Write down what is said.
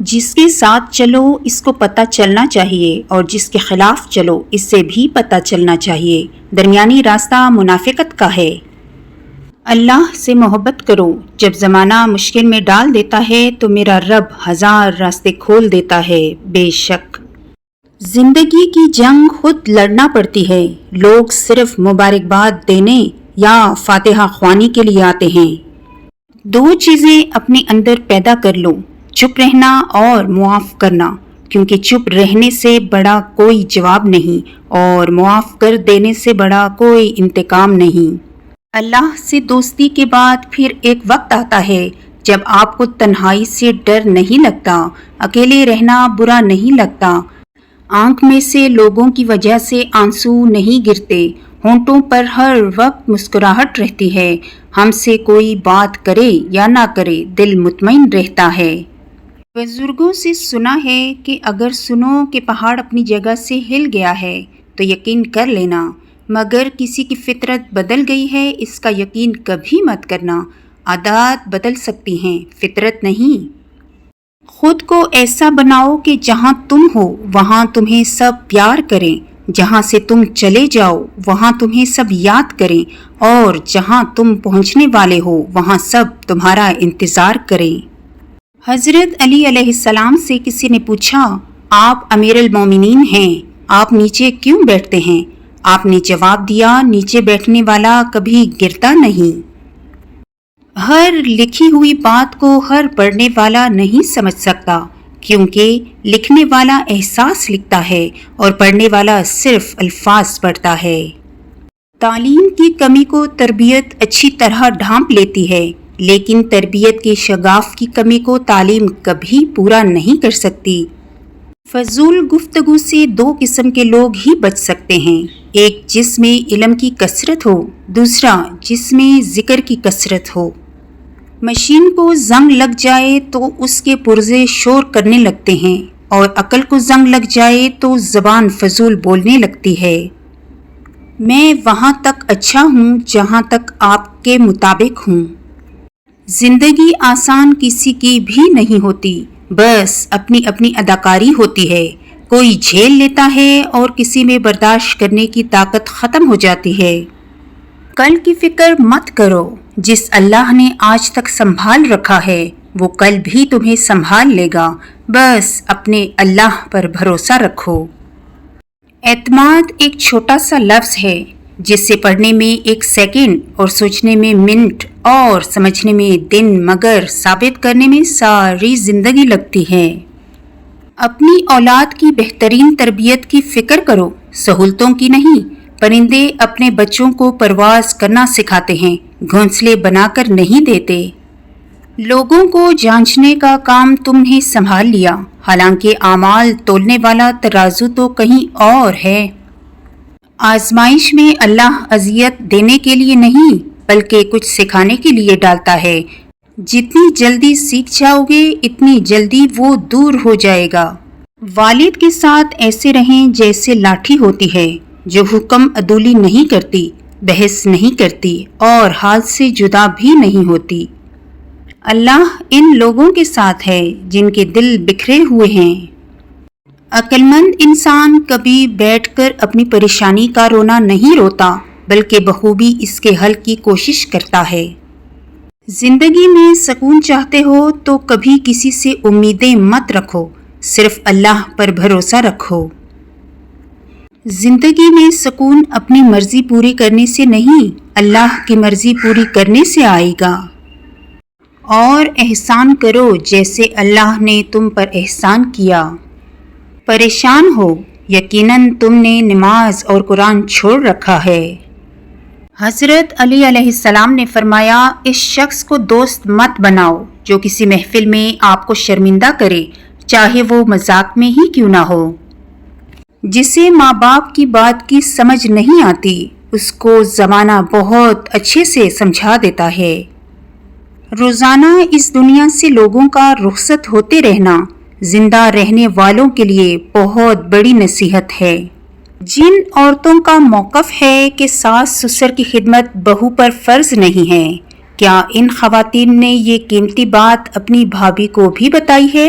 جس کے ساتھ چلو اس کو پتہ چلنا چاہیے اور جس کے خلاف چلو اس سے بھی پتہ چلنا چاہیے۔ درمیانی راستہ منافقت کا ہے۔ اللہ سے محبت کرو۔ جب زمانہ مشکل میں ڈال دیتا ہے تو میرا رب 1000 راستے کھول دیتا ہے۔ بے شک زندگی کی جنگ خود لڑنا پڑتی ہے۔ لوگ صرف مبارکباد دینے یا فاتحہ خوانی کے لیے آتے ہیں۔ 2 چیزیں اپنے اندر پیدا کر لو، چپ رہنا اور معاف کرنا، کیونکہ چپ رہنے سے بڑا کوئی جواب نہیں اور معاف کر دینے سے بڑا کوئی انتقام نہیں۔ اللہ سے دوستی کے بعد پھر ایک وقت آتا ہے جب آپ کو تنہائی سے ڈر نہیں لگتا، اکیلے رہنا برا نہیں لگتا، آنکھ میں سے لوگوں کی وجہ سے آنسو نہیں گرتے، ہونٹوں پر ہر وقت مسکراہٹ رہتی ہے، ہم سے کوئی بات کرے یا نہ کرے دل مطمئن رہتا ہے۔ بزرگوں سے سنا ہے کہ اگر سنو کہ پہاڑ اپنی جگہ سے ہل گیا ہے تو یقین کر لینا، مگر کسی کی فطرت بدل گئی ہے اس کا یقین کبھی مت کرنا۔ عادات بدل سکتی ہیں، فطرت نہیں۔ خود کو ایسا بناؤ کہ جہاں تم ہو وہاں تمہیں سب پیار کریں، جہاں سے تم چلے جاؤ وہاں تمہیں سب یاد کریں، اور جہاں تم پہنچنے والے ہو وہاں سب تمہارا انتظار کریں۔ حضرت علی علیہ السلام سے کسی نے پوچھا، آپ امیر المومنین ہیں، آپ نیچے کیوں بیٹھتے ہیں؟ آپ نے جواب دیا، نیچے بیٹھنے والا کبھی گرتا نہیں۔ ہر لکھی ہوئی بات کو ہر پڑھنے والا نہیں سمجھ سکتا، کیونکہ لکھنے والا احساس لکھتا ہے اور پڑھنے والا صرف الفاظ پڑھتا ہے۔ تعلیم کی کمی کو تربیت اچھی طرح ڈھانپ لیتی ہے، لیکن تربیت کے شگاف کی کمی کو تعلیم کبھی پورا نہیں کر سکتی۔ فضول گفتگو سے 2 قسم کے لوگ ہی بچ سکتے ہیں، ایک جس میں علم کی کثرت ہو، دوسرا جس میں ذکر کی کثرت ہو۔ مشین کو زنگ لگ جائے تو اس کے پرزے شور کرنے لگتے ہیں، اور عقل کو زنگ لگ جائے تو زبان فضول بولنے لگتی ہے۔ میں وہاں تک اچھا ہوں جہاں تک آپ کے مطابق ہوں۔ زندگی آسان کسی کی بھی نہیں ہوتی، بس اپنی اپنی اداکاری ہوتی ہے۔ کوئی جھیل لیتا ہے اور کسی میں برداشت کرنے کی طاقت ختم ہو جاتی ہے۔ کل کی فکر مت کرو، جس اللہ نے آج تک سنبھال رکھا ہے وہ کل بھی تمہیں سنبھال لے گا، بس اپنے اللہ پر بھروسہ رکھو۔ اعتماد ایک چھوٹا سا لفظ ہے جسے پڑھنے میں 1 سیکنڈ اور سوچنے میں منٹ اور سمجھنے میں دن، مگر ثابت کرنے میں ساری زندگی لگتی ہے۔ اپنی اولاد کی بہترین تربیت کی فکر کرو، سہولتوں کی نہیں۔ پرندے اپنے بچوں کو پرواز کرنا سکھاتے ہیں، گھونسلے بنا کر نہیں دیتے۔ لوگوں کو جانچنے کا کام تم نے سنبھال لیا، حالانکہ اعمال تولنے والا ترازو تو کہیں اور ہے۔ آزمائش میں اللہ اذیت دینے کے لیے نہیں بلکہ کچھ سکھانے کے لیے ڈالتا ہے۔ جتنی جلدی سیکھ جاؤ گے اتنی جلدی وہ دور ہو جائے گا۔ والد کے ساتھ ایسے رہیں جیسے لاٹھی ہوتی ہے جو حکم عدولی نہیں کرتی، بحث نہیں کرتی اور ہاتھ سے جدا بھی نہیں ہوتی۔ اللہ ان لوگوں کے ساتھ ہے جن کے دل بکھرے ہوئے ہیں۔ عقل مند انسان کبھی بیٹھ کر اپنی پریشانی کا رونا نہیں روتا، بلکہ بخوبی اس کے حل کی کوشش کرتا ہے۔ زندگی میں سکون چاہتے ہو تو کبھی کسی سے امیدیں مت رکھو، صرف اللہ پر بھروسہ رکھو۔ زندگی میں سکون اپنی مرضی پوری کرنے سے نہیں، اللہ کی مرضی پوری کرنے سے آئے گا۔ اور احسان کرو جیسے اللہ نے تم پر احسان کیا۔ پریشان ہو، یقیناً تم نے نماز اور قرآن چھوڑ رکھا ہے۔ حضرت علی علیہ السلام نے فرمایا، اس شخص کو دوست مت بناؤ جو کسی محفل میں آپ کو شرمندہ کرے، چاہے وہ مذاق میں ہی کیوں نہ ہو۔ جسے ماں باپ کی بات کی سمجھ نہیں آتی اس کو زمانہ بہت اچھے سے سمجھا دیتا ہے۔ روزانہ اس دنیا سے لوگوں کا رخصت ہوتے رہنا زندہ رہنے والوں کے لیے بہت بڑی نصیحت ہے۔ جن عورتوں کا موقف ہے کہ ساس سسر کی خدمت بہو پر فرض نہیں ہے، کیا ان خواتین نے یہ قیمتی بات اپنی بھابھی کو بھی بتائی ہے؟